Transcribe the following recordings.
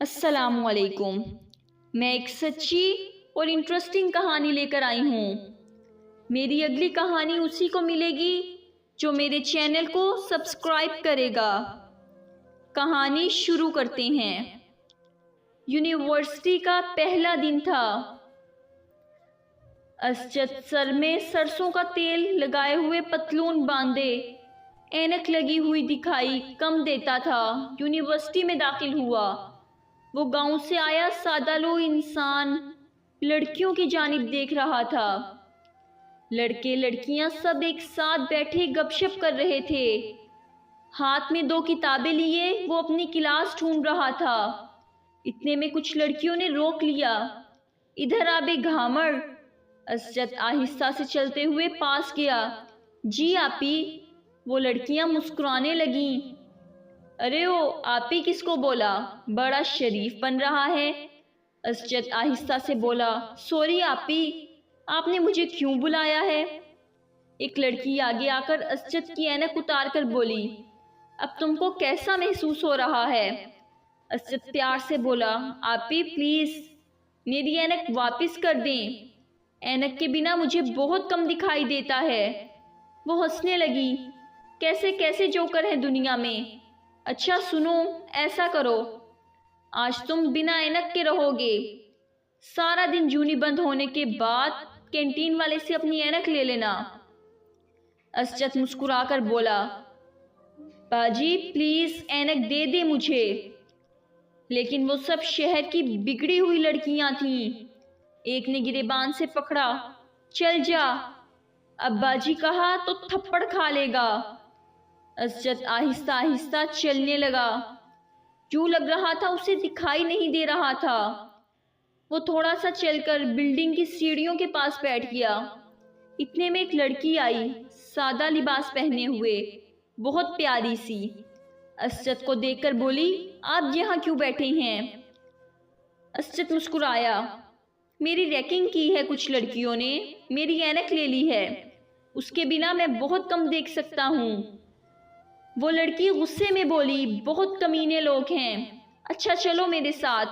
السلام علیکم۔ میں ایک سچی اور انٹرسٹنگ کہانی لے کر آئی ہوں۔ میری اگلی کہانی اسی کو ملے گی جو میرے چینل کو سبسکرائب کرے گا۔ کہانی شروع کرتے ہیں۔ یونیورسٹی کا پہلا دن تھا۔ اسجد سر میں سرسوں کا تیل لگائے ہوئے پتلون باندھے اینک لگی ہوئی دکھائی کم دیتا تھا۔ یونیورسٹی میں داخل ہوا۔ وہ گاؤں سے آیا سادہ لو انسان لڑکیوں کی جانب دیکھ رہا تھا۔ لڑکے لڑکیاں سب ایک ساتھ بیٹھے گپ شپ کر رہے تھے۔ ہاتھ میں 2 کتابیں لیے وہ اپنی کلاس ڈھونڈ رہا تھا۔ اتنے میں کچھ لڑکیوں نے روک لیا۔ ادھر آ بے گھامڑ۔ اسجد آہستہ سے چلتے ہوئے پاس گیا۔ جی آپی۔ وہ لڑکیاں مسکرانے لگیں۔ ارے او آپی کس کو بولا؟ بڑا شریف بن رہا ہے۔ اسجد آہستہ سے بولا۔ سوری آپی، آپ نے مجھے کیوں بلایا ہے؟ ایک لڑکی آگے آ کر اسجد کی اینک اتار کر بولی۔ اب تم کو کیسا محسوس ہو رہا ہے؟ اسجد پیار سے بولا۔ آپی پلیز میری اینک واپس کر دیں۔ اینک کے بنا مجھے بہت کم دکھائی دیتا ہے۔ وہ ہنسنے لگی۔ کیسے کیسے جوکر ہیں دنیا میں۔ اچھا سنو، ایسا کرو، آج تم بنا اینک کے رہو گے۔ سارا دن جونی بند ہونے کے بعد کینٹین والے سے اپنی اینک لے لینا۔ اسجد مسکرا کر بولا۔ باجی پلیز اینک دے دے مجھے۔ لیکن وہ سب شہر کی بگڑی ہوئی لڑکیاں تھیں۔ ایک نے گریبان سے پکڑا۔ چل جا، اب باجی کہا تو تھپڑ کھا لے گا۔ اسجد آہستہ آہستہ چلنے لگا۔ یوں لگ رہا تھا اسے دکھائی نہیں دے رہا تھا۔ وہ تھوڑا سا چل کر بلڈنگ کی سیڑھیوں کے پاس بیٹھ گیا۔ اتنے میں ایک لڑکی آئی، سادہ لباس پہنے ہوئے، بہت پیاری سی۔ اسجد کو دیکھ کر بولی، آپ یہاں کیوں بیٹھے ہیں؟ اسجد مسکرایا۔ میری ریکنگ کی ہے کچھ لڑکیوں نے، میری اینک لے لی ہے، اس کے بنا میں بہت کم دیکھ سکتا ہوں۔ وہ لڑکی غصے میں بولی، بہت کمینے لوگ ہیں، اچھا چلو میرے ساتھ۔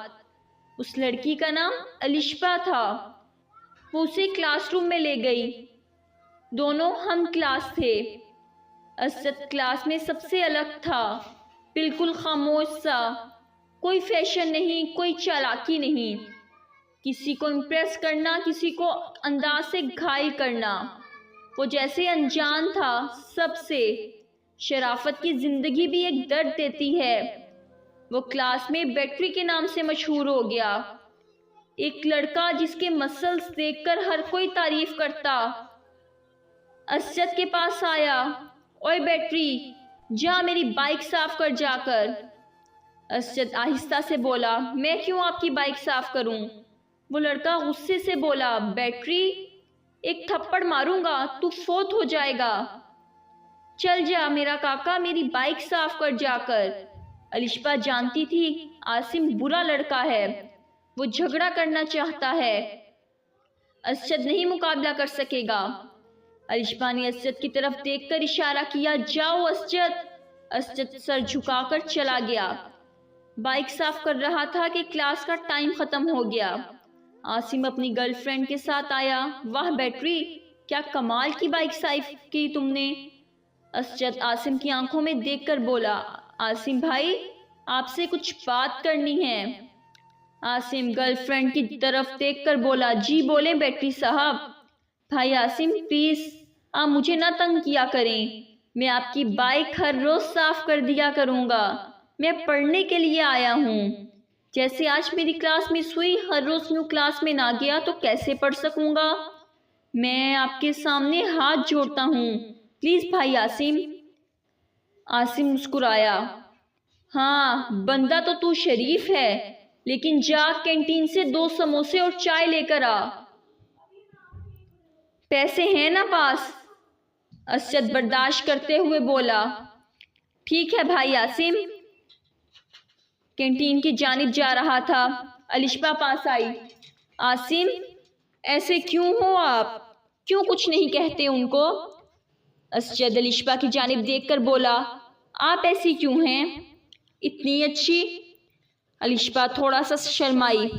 اس لڑکی کا نام الشبا تھا۔ وہ اسے کلاس روم میں لے گئی۔ دونوں ہم کلاس تھے۔ اسجد کلاس میں سب سے الگ تھا، بالکل خاموش سا، کوئی فیشن نہیں، کوئی چالاکی نہیں، کسی کو امپریس کرنا، کسی کو انداز سے گھائل کرنا۔ وہ جیسے انجان تھا سب سے۔ شرافت کی زندگی بھی ایک درد دیتی ہے۔ وہ کلاس میں بیٹری کے نام سے مشہور ہو گیا۔ ایک لڑکا جس کے مسلز دیکھ کر ہر کوئی تعریف کرتا۔ اسجد کے پاس آیا۔ اوئے بیٹری، جا میری بائک صاف کر جا کر۔ اسجد آہستہ سے بولا، میں کیوں آپ کی بائک صاف کروں؟ وہ لڑکا غصے سے بولا، بیٹری ایک تھپڑ ماروں گا تو فوت ہو جائے گا۔ چل جا میرا کاکا، میری بائک صاف کر جا کر۔ الشبا جانتی تھی عاصم برا لڑکا ہے، وہ جھگڑا کرنا چاہتا ہے، اسجد نہیں مقابلہ کر سکے گا۔ الشبا نے اسجد کی طرف دیکھ کر اشارہ کیا، جاؤ اسجد۔ اسجد سر جھکا کر چلا گیا۔ بائک صاف کر رہا تھا کہ کلاس کا ٹائم ختم ہو گیا۔ عاصم اپنی گرل فرینڈ کے ساتھ آیا۔ واہ بیٹری، کیا کمال کی بائک صاف کی تم نے۔ اسجد عاصم کی آنکھوں میں دیکھ کر بولا، عاصم بھائی آپ سے کچھ بات کرنی ہے۔ عاصم گرل فرینڈ کی طرف دیکھ کر بولا، جی بولیں بیٹری صاحب۔ بھائی عاصم پلیز آپ مجھے نہ تنگ کیا کریں، میں آپ کی بائک ہر روز صاف کر دیا کروں گا، میں پڑھنے کے لیے آیا ہوں۔ جیسے آج میری کلاس مس ہوئی، ہر روز یوں کلاس میں نہ گیا تو کیسے پڑھ سکوں گا؟ میں آپ کے سامنے ہاتھ جوڑتا ہوں، پلیز بھائی عاصم۔ عاصم مسکرایا۔ ہاں بندہ تو شریف ہے، لیکن جا کینٹین سے 2 سموسے اور چائے لے کر آ۔ پیسے ہیں نا پاس؟ اسجد برداشت کرتے ہوئے بولا، ٹھیک ہے بھائی عاصم۔ کینٹین کی جانب جا رہا تھا۔ الشبا پاس آئی۔ عاصم ایسے کیوں ہو آپ؟ کیوں کچھ نہیں کہتے ان کو؟ اسجد الشبا کی جانب دیکھ کر بولا، آپ ایسی کیوں ہیں؟ اتنی اچھی؟ الشبا تھوڑا سا شرمائی۔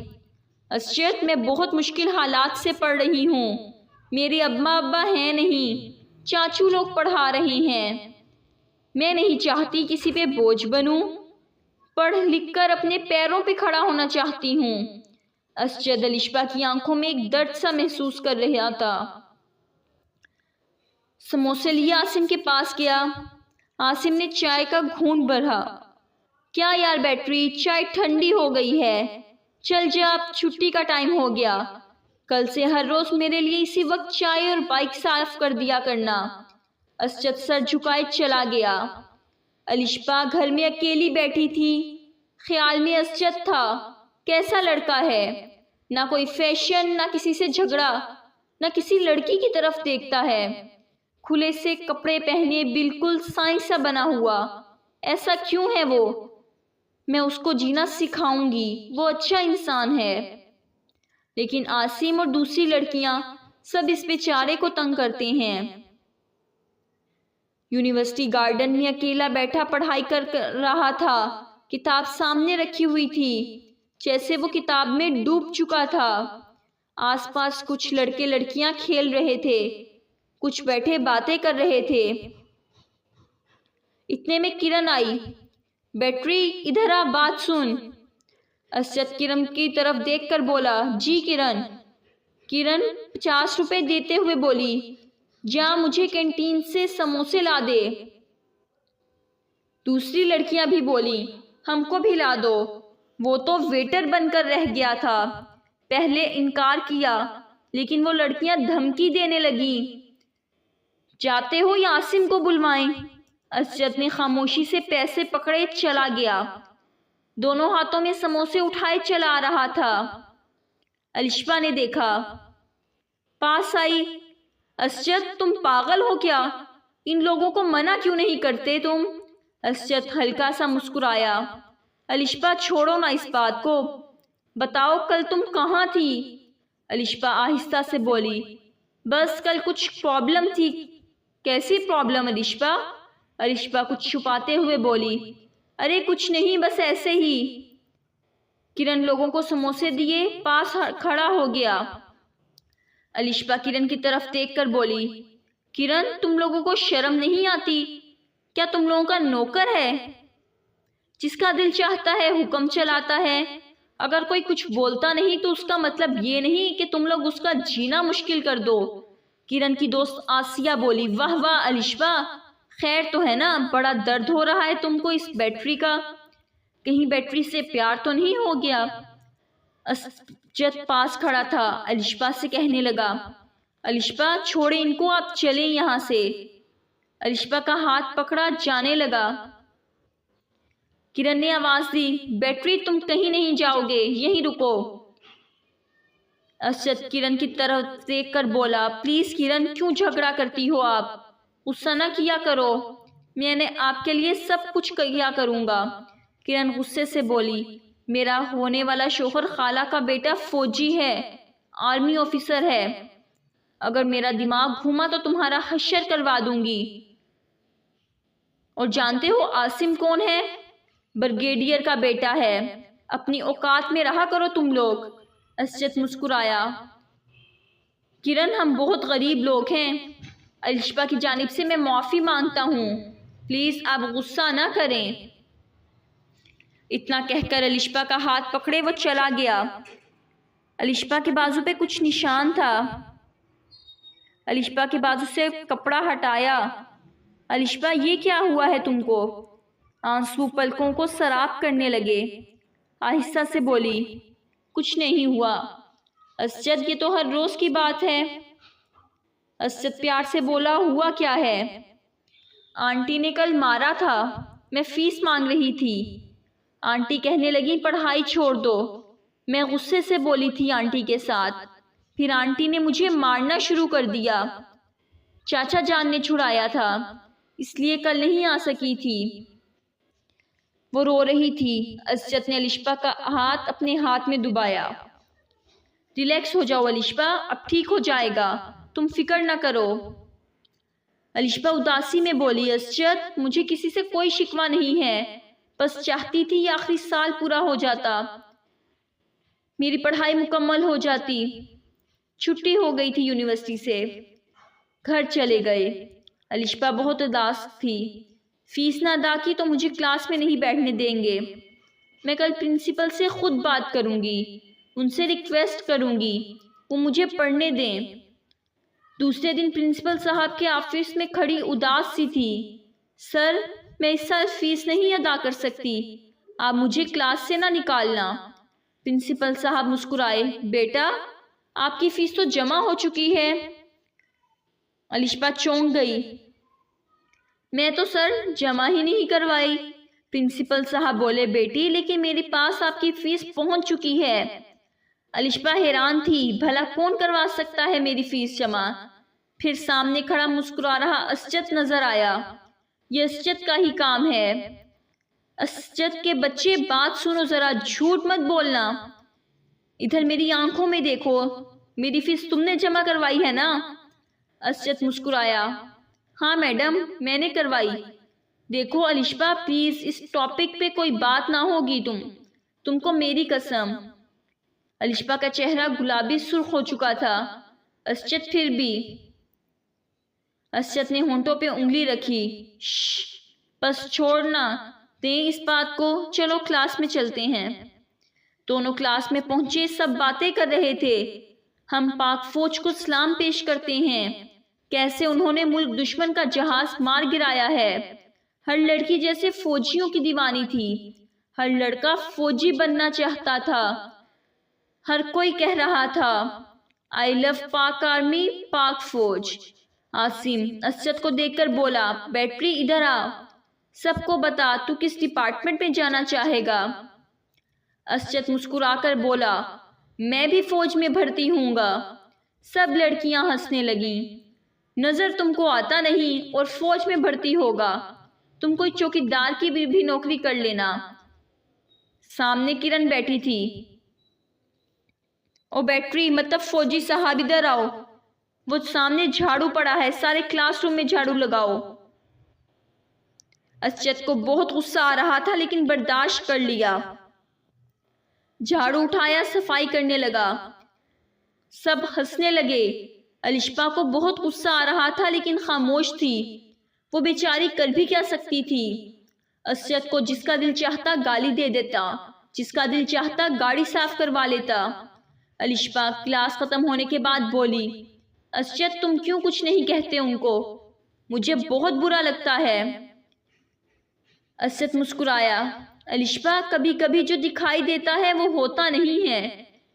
اسجد میں بہت مشکل حالات سے پڑھ رہی ہوں، میرے ابا ہیں نہیں، چاچو لوگ پڑھا رہے ہیں، میں نہیں چاہتی کسی پہ بوجھ بنوں، پڑھ لکھ کر اپنے پیروں پہ کھڑا ہونا چاہتی ہوں۔ اسجد الشبا کی آنکھوں میں ایک درد سا محسوس کر رہا تھا۔ سموسے لیے عاصم کے پاس گیا۔ عاصم نے چائے کا گھونٹ بھرا۔ کیا یار بیٹری، چائے ٹھنڈی ہو گئی ہے، چل جا، اب چھٹی کا ٹائم ہو گیا، کل سے ہر روز میرے لیے اسی وقت چائے اور بائک صاف کر دیا کرنا۔ اسجد سر جھکائے چلا گیا۔ الشبا گھر میں اکیلی بیٹھی تھی، خیال میں اسجد تھا، کیسا لڑکا ہے، نہ کوئی فیشن، نہ کسی سے جھگڑا، نہ کسی لڑکی کی طرف دیکھتا ہے، کھلے سے کپڑے پہنے، بالکل سائنس سا بنا ہوا، ایسا کیوں ہے وہ؟ میں اس کو جینا سکھاؤں گی، وہ اچھا انسان ہے۔ لیکن عاصم اور دوسری لڑکیاں سب اس بیچارے کو تنگ کرتے ہیں۔ یونیورسٹی گارڈن میں اکیلا بیٹھا پڑھائی کر رہا تھا، کتاب سامنے رکھی ہوئی تھی، جیسے وہ کتاب میں ڈوب چکا تھا۔ آس پاس کچھ لڑکے لڑکیاں کھیل رہے تھے، کچھ بیٹھے باتیں کر رہے تھے۔ اتنے میں کرن آئی۔ بیٹری ادھر آ، بات سن۔ اسجد کرن کی طرف دیکھ کر بولا، جی کرن۔ کرن 50 روپے دیتے ہوئے بولی، جا مجھے کینٹین سے سموسے لا دے۔ دوسری لڑکیاں بھی بولی، ہم کو بھی لا دو، وہ تو ویٹر بن کر رہ گیا تھا، پہلے انکار کیا لیکن وہ لڑکیاں دھمکی دینے لگی، جاتے ہو یا عاصم کو بلوائیں؟ اسجد نے خاموشی سے پیسے پکڑے چلا گیا، دونوں ہاتھوں میں سموسے اٹھائے چلا آ رہا تھا۔ الشبا نے دیکھا، پاس آئی۔ اسجد تم پاگل ہو کیا؟ ان لوگوں کو منع کیوں نہیں کرتے تم؟ اسجد ہلکا سا مسکرایا۔ الشبا چھوڑو نا اس بات کو، بتاؤ کل تم کہاں تھی؟ الشبا آہستہ سے بولی، بس کل کچھ پرابلم تھی۔ کیسی پرابلم الشبا؟ الشبا کچھ چھپاتے ہوئے بولی، ارے کچھ نہیں، بس ایسے ہی۔ کرن لوگوں کو سموسے دیے پاس کھڑا ہو گیا۔ الشبا کرن کی طرف دیکھ کر بولی، کرن تم لوگوں کو شرم نہیں آتی؟ کیا تم لوگوں کا نوکر ہے؟ جس کا دل چاہتا ہے حکم چلاتا ہے، اگر کوئی کچھ بولتا نہیں تو اس کا مطلب یہ نہیں کہ تم لوگ اس کا جینا مشکل کر دو۔ کرن کی دوست آسیہ بولی، واہ واہ الشبا، خیر تو ہے نا؟ بڑا درد ہو رہا ہے تم کو اس بیٹری کا، کہیں بیٹری سے پیار تو نہیں ہو گیا؟ اسجد پاس کھڑا تھا، الشبا سے کہنے لگا، الشبا چھوڑے ان کو، آپ چلیں یہاں سے۔ الشبا کا ہاتھ پکڑا جانے لگا۔ کرن نے آواز دی، بیٹری تم کہیں نہیں جاؤ گے، یہیں رکو۔ اسجد کرن کی طرف دیکھ کر بولا، پلیز کرن کیوں جھگڑا کرتی ہو آپ؟ غصہ نہ کیا کرو، میں نے آپ کے لیے سب کچھ کیا کروں گا۔ کرن غصے سے بولی، میرا ہونے والا شوہر خالہ کا بیٹا فوجی ہے، آرمی آفیسر ہے، اگر میرا دماغ گھوما تو تمہارا حشر کروا دوں گی۔ اور جانتے ہو عاصم کون ہے؟ بریگیڈیئر کا بیٹا ہے، اپنی اوقات میں رہا کرو تم لوگ۔ اسجد مسکرایا، کرن ہم بہت غریب لوگ ہیں، الشبا کی جانب سے میں معافی مانگتا ہوں، پلیز آپ غصہ نہ کریں۔ اتنا کہہ کر الشبا کا ہاتھ پکڑے وہ چلا گیا۔ الشبا کے بازو پہ کچھ نشان تھا۔ الشبا کے بازو سے کپڑا ہٹایا۔ الشبا یہ کیا ہوا ہے تم کو؟ آنسو پلکوں کو سراب کرنے لگے۔ آہستہ سے بولی، کچھ نہیں ہوا اسجد، یہ تو ہر روز کی بات ہے۔ اسجد پیار سے بولا، ہوا کیا ہے؟ آنٹی نے کل مارا تھا، میں فیس مانگ رہی تھی، آنٹی کہنے لگی پڑھائی چھوڑ دو، میں غصے سے بولی تھی آنٹی کے ساتھ، پھر آنٹی نے مجھے مارنا شروع کر دیا، چاچا جان نے چھڑایا تھا، اس لیے کل نہیں آ سکی تھی۔ وہ رو رہی تھی۔ اسجد نے الشبا کا ہاتھ اپنے ہاتھ میں دبایا۔ ریلیکس ہو جاؤ الشبا، اب ٹھیک ہو جائے گا، تم فکر نہ کرو۔ الشبا اداسی میں بولی، اسجد مجھے کسی سے کوئی شکوہ نہیں ہے، بس چاہتی تھی یہ آخری سال پورا ہو جاتا، میری پڑھائی مکمل ہو جاتی۔ چھٹی ہو گئی تھی یونیورسٹی سے، گھر چلے گئے۔ الشبا بہت اداس تھی۔ فیس نہ ادا کی تو مجھے کلاس میں نہیں بیٹھنے دیں گے۔ میں کل پرنسپل سے خود بات کروں گی، ان سے ریکویسٹ کروں گی وہ مجھے پڑھنے دیں۔ دوسرے دن پرنسپل صاحب کے آفس میں کھڑی اداس سی تھی۔ سر، میں اس سال فیس نہیں ادا کر سکتی، آپ مجھے کلاس سے نہ نکالنا۔ پرنسپل صاحب مسکرائے، بیٹا آپ کی فیس تو جمع ہو چکی ہے۔ الشبا چونک گئی، میں تو سر جمع ہی نہیں کروائی۔ پرنسپل صاحب بولے، بیٹی لیکن میرے پاس آپ کی فیس پہنچ چکی ہے۔ الشبا حیران تھی، بھلا کون کروا سکتا ہے میری فیس جمع؟ پھر سامنے کھڑا مسکرا رہا اسجد نظر آیا۔ یہ اسجد کا ہی کام ہے۔ اسجد کے بچے بات سنو ذرا، جھوٹ مت بولنا، ادھر میری آنکھوں میں دیکھو، میری فیس تم نے جمع کروائی ہے نا؟ اسجد مسکرایا، ہاں میڈم میں نے کروائی۔ دیکھو الشبا پلیز اس ٹاپک پہ کوئی بات نہ ہوگی، تم کو میری قسم۔ الشبا کا چہرہ گلابی سرخ ہو چکا تھا۔ اسجد پھر بھی۔ اسجد نے ہونٹوں پہ انگلی رکھی، شش بس چھوڑنا دیں اس بات کو، چلو کلاس میں چلتے ہیں۔ دونوں کلاس میں پہنچے، سب باتیں کر رہے تھے۔ ہم پاک فوج کو سلام پیش کرتے ہیں، کیسے انہوں نے ملک دشمن کا جہاز مار گرایا ہے۔ ہر لڑکی جیسے فوجیوں کی دیوانی تھی، ہر لڑکا فوجی بننا چاہتا تھا، ہر کوئی کہہ رہا تھا آئی لو پاک آرمی، پاک فوج۔ عاصم اسجد کو دیکھ کر بولا، بیٹری ادھر آ، سب کو بتا تو کس ڈپارٹمنٹ میں جانا چاہے گا۔ اسجد مسکرا کر بولا، میں بھی فوج میں بھرتی ہوں گا۔ سب لڑکیاں ہنسنے لگیں۔ نظر تم کو آتا نہیں اور فوج میں بھرتی ہوگا، تم کوئی چوکیدار کی بھی نوکری کر لینا۔ سامنے کرن بیٹھی تھی۔ او بیٹری مطلب فوجی صاحب ادھر آؤ، وہ سامنے جھاڑو پڑا ہے، سارے کلاس روم میں جھاڑو لگاؤ۔ اسجد کو بہت غصہ آ رہا تھا لیکن برداشت کر لیا۔ جھاڑو اٹھایا، صفائی کرنے لگا۔ سب ہنسنے لگے۔ الشبا کو بہت غصہ آ رہا تھا لیکن خاموش تھی، وہ بیچاری کر بھی کیا سکتی تھی۔ اسجد کو جس کا دل چاہتا گالی دے دیتا، جس کا دل چاہتا گاڑی صاف کروا لیتا۔ الشبا کلاس ختم ہونے کے بعد بولی، اسجد تم کیوں کچھ نہیں کہتے ان کو؟ مجھے بہت برا لگتا ہے۔ اسجد مسکرایا، الشبا کبھی کبھی جو دکھائی دیتا ہے وہ ہوتا نہیں ہے،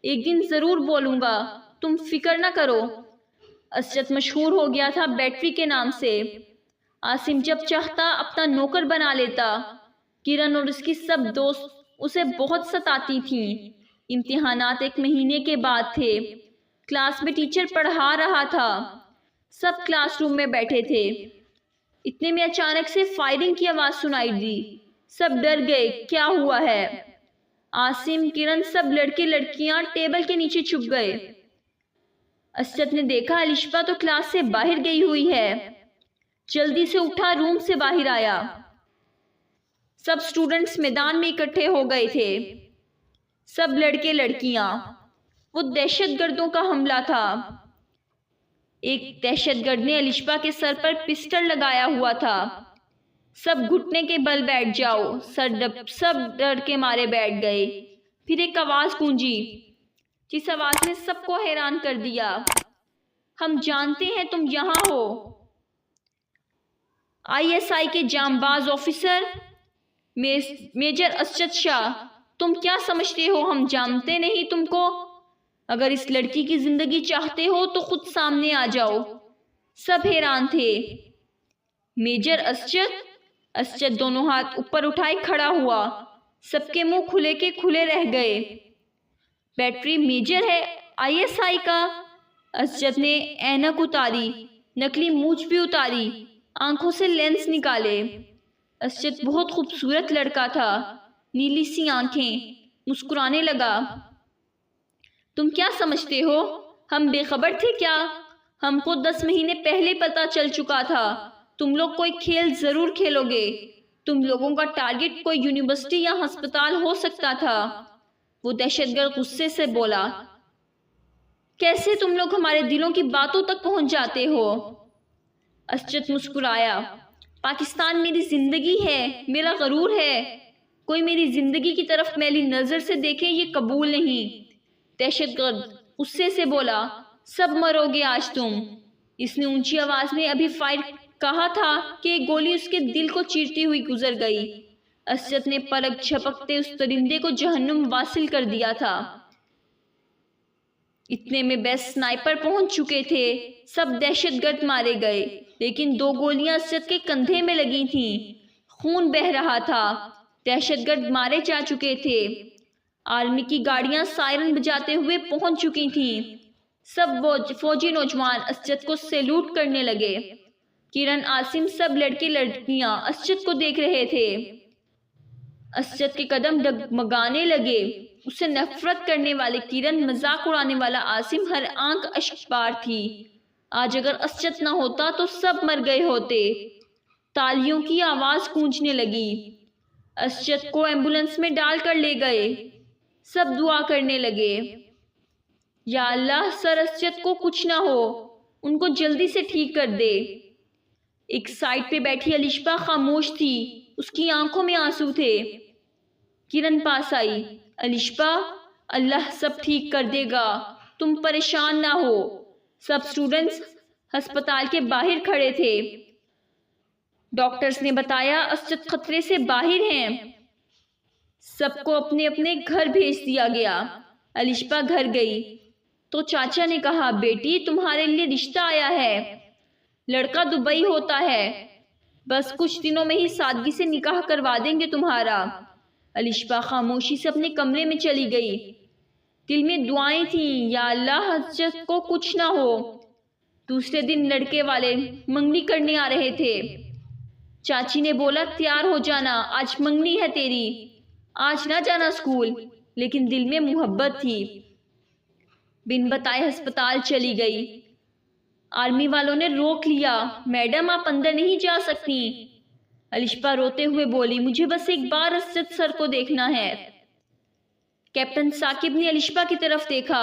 ایک دن ضرور بولوں گا، تم فکر نہ کرو۔ اسجد مشہور ہو گیا تھا بیٹری کے نام سے۔ عاصم جب چاہتا اپنا نوکر بنا لیتا۔ کرن اور اس کی سب دوست اسے بہت ستاتی تھیں۔ امتحانات ایک مہینے کے بعد تھے۔ کلاس میں ٹیچر پڑھا رہا تھا، سب کلاس روم میں بیٹھے تھے۔ اتنے میں اچانک سے فائرنگ کی آواز سنائی دی، سب ڈر گئے، کیا ہوا ہے؟ عاصم، کرن، سب لڑکے لڑکیاں ٹیبل کے نیچے چھپ گئے۔ اسجد نے دیکھا الشبا تو کلاس سے باہر گئی ہوئی ہے۔ جلدی سے اٹھا، روم سے باہر آیا۔ سب سٹوڈنٹس میدان میں اکٹھے ہو گئے تھے، سب لڑکے لڑکیاں۔ وہ دہشت گردوں کا حملہ تھا۔ ایک دہشت گرد نے الشبا کے سر پر پسٹل لگایا ہوا تھا۔ سب گھٹنے کے بل بیٹھ جاؤ، سب ڈر کے مارے بیٹھ گئے۔ پھر ایک آواز گونجی، جس آواز نے سب کو حیران کر دیا، ہم جانتے ہیں تم یہاں ہو۔ ISI کے جانباز آفیسر میجر اسجد شاہ، تم کیا سمجھتے ہو ہم جانتے نہیں تم کو؟ اگر اس لڑکی کی زندگی چاہتے ہو تو خود سامنے آ جاؤ۔ سب حیران تھے۔ میجر اسجد؟ اسجد دونوں ہاتھ اوپر اٹھائے کھڑا ہوا، سب کے منہ کھلے کے کھلے رہ گئے۔ بیٹری میجر ہے ISI کا؟ اسجد نے اینک اتاری، نکلی مونچھ بھی اتاری، آنکھوں سے لینس نکالے۔ اسجد بہت خوبصورت لڑکا تھا، نیلی سی آنکھیں، مسکرانے لگا، تم کیا سمجھتے ہو ہم بے خبر تھے کیا؟ ہم کو 10 مہینے پہلے پتا چل چکا تھا تم لوگ کوئی کھیل ضرور کھیلو گے۔ تم لوگوں کا ٹارگٹ کوئی یونیورسٹی یا ہسپتال ہو سکتا تھا۔ وہ دہشت گرد غصے سے بولا۔ کیسے تم لوگ ہمارے دلوں کی باتوں تک پہنچ جاتے ہو؟ اسجد مسکرایا۔ پاکستان میری زندگی ہے، میرا غرور ہے۔ کوئی میری زندگی کی طرف میلی نظر سے دیکھے یہ قبول نہیں۔ دہشت گرد غصے سے بولا۔ سب مرو گے آج تم۔ اس نے اونچی آواز میں ابھی فائر کہا تھا کہ ایک گولی اس کے دل کو چیرتی ہوئی گزر گئی۔ اسجد نے پلک جھپکتے اس درندے کو جہنم واصل کر دیا تھا۔ اتنے میں بیس سنائپر پہنچ چکے تھے۔ سب دہشت گرد مارے گئے، لیکن 2 گولیاں اسجد کے کندھے میں لگی تھیں۔ خون بہہ رہا تھا۔ دہشت گرد مارے جا چکے تھے۔ آرمی کی گاڑیاں سائرن بجاتے ہوئے پہنچ چکی تھیں۔ سب فوجی نوجوان اسجد کو سیلوٹ کرنے لگے۔ کرن، عاصم، سب لڑکے لڑکیاں اسجد کو دیکھ رہے تھے۔ اسجد کے قدم ڈگمگانے لگے۔ اسے نفرت کرنے والے کرن، مذاق اڑانے والا عاصم، ہر آنکھ اشک بار تھی۔ آج اگر اسجد نہ ہوتا تو سب مر گئے ہوتے۔ تالیوں کی آواز گونجنے لگی۔ اسجد کو ایمبولینس میں ڈال کر لے گئے۔ سب دعا کرنے لگے، یا اللہ سر اسجد کو کچھ نہ ہو، ان کو جلدی سے ٹھیک کر دے۔ ایک سائڈ پہ بیٹھی الشبا خاموش تھی، اس کی آنکھوں میں آنسو تھے۔ کرن پاس آئی۔ الشبا، اللہ سب ٹھیک کر دے گا، تم پریشان نہ ہو۔ سب اسٹوڈنٹس ہسپتال کے باہر کھڑے تھے۔ ڈاکٹرز نے بتایا اسجد خطرے سے باہر ہیں۔ سب کو اپنے اپنے گھر بھیج دیا گیا۔ الشبا گھر گئی تو چاچا نے کہا، بیٹی تمہارے لیے رشتہ آیا ہے، لڑکا دبئی ہوتا ہے، بس کچھ دنوں میں ہی سادگی سے نکاح کروا دیں گے تمہارا۔ الشبا خاموشی سے اپنے کمرے میں چلی گئی۔ دل میں دعائیں تھیں، یا اللہ اسجد کو کچھ نہ ہو۔ دوسرے دن لڑکے والے منگنی کرنے آ رہے تھے۔ چاچی نے بولا، تیار ہو جانا، آج منگنی ہے تیری، آج نہ جانا اسکول، لیکن دل میں محبت تھی۔ بن بتائے ہسپتال چلی گئی۔ آرمی والوں نے روک لیا۔ میڈم آپ اندر نہیں جا سکتی۔ الشبا روتے ہوئے بولی، مجھے بس ایک بار اسجد سر کو دیکھنا ہے۔ کیپٹن ثاقب نے الشبا کی طرف دیکھا۔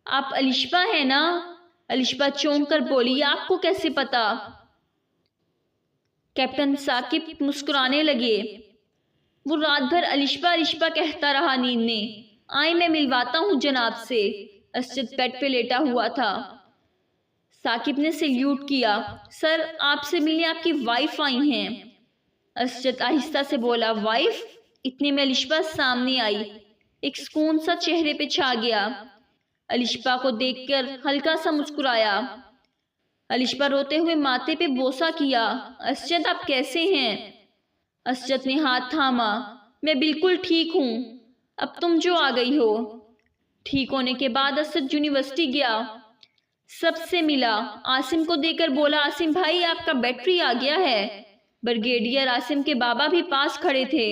آپ الشبا ہیں نا؟ الشبا چونک کر بولی، آپ کو کیسے پتا؟ کیپٹن ثاقب مسکرانے لگے۔ وہ رات بھر الشبا کہتا رہا نیند میں۔ آئیں میں ملواتا ہوں جناب سے۔ اسجد بیڈ پہ لیٹا ہوا تھا۔ ثاقب نے سلیوٹ کیا۔ سر، آپ سے ملنے آپ کی وائف آئی ہیں۔ اسجد آہستہ سے بولا، وائف؟ اتنے میں الشبا سامنے آئی۔ ایک سکون سا چہرے پہ چھا گیا۔ الشبا کو دیکھ کر ہلکا سا مسکرایا۔ الشبا روتے ہوئے ماتھے پہ بوسہ کیا۔ اسجد آپ کیسے ہیں؟ اسجد نے ہاتھ تھاما۔ میں بالکل ٹھیک ہوں، اب تم جو آ گئی ہو۔ ٹھیک ہونے کے بعد اسجد یونیورسٹی گیا، سب سے ملا۔ عاصم کو دے کر بولا، عاصم بھائی آپ کا بیٹری آ گیا ہے۔ برگیڈیئر عاصم کے بابا بھی پاس کھڑے تھے۔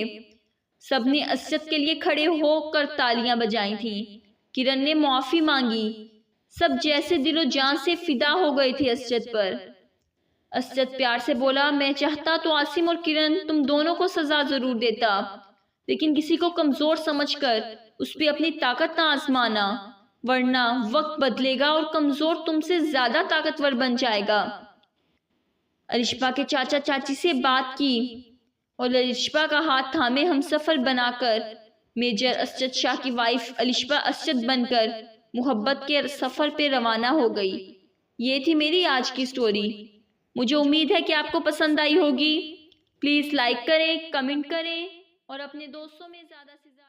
سب نے اسجد کے لیے کھڑے ہو کر تالیاں بجائی تھیں۔ کرن نے معافی مانگی۔ سب جیسے دل و جان سے فدا ہو گئے تھے اسجد پر۔ اسجد پیار سے بولا، میں چاہتا تو عاصم اور کرن تم دونوں کو سزا ضرور دیتا، لیکن کسی کو کمزور سمجھ کر اس پہ اپنی طاقت نہ آزمانا، ورنہ وقت بدلے گا اور کمزور تم سے زیادہ طاقتور بن جائے گا۔ الشبا کے چاچا چاچی سے بات کی اور الشبا کا ہاتھ تھامے ہم سفر بنا کر میجر اسجد شاہ کی وائف الشبا اسجد بن کر محبت کے سفر پہ روانہ ہو گئی۔ یہ تھی میری آج کی سٹوری۔ مجھے امید ہے کہ آپ کو پسند آئی ہوگی۔ پلیز لائک کریں، کمنٹ کریں اور اپنے دوستوں میں زیادہ سے زیادہ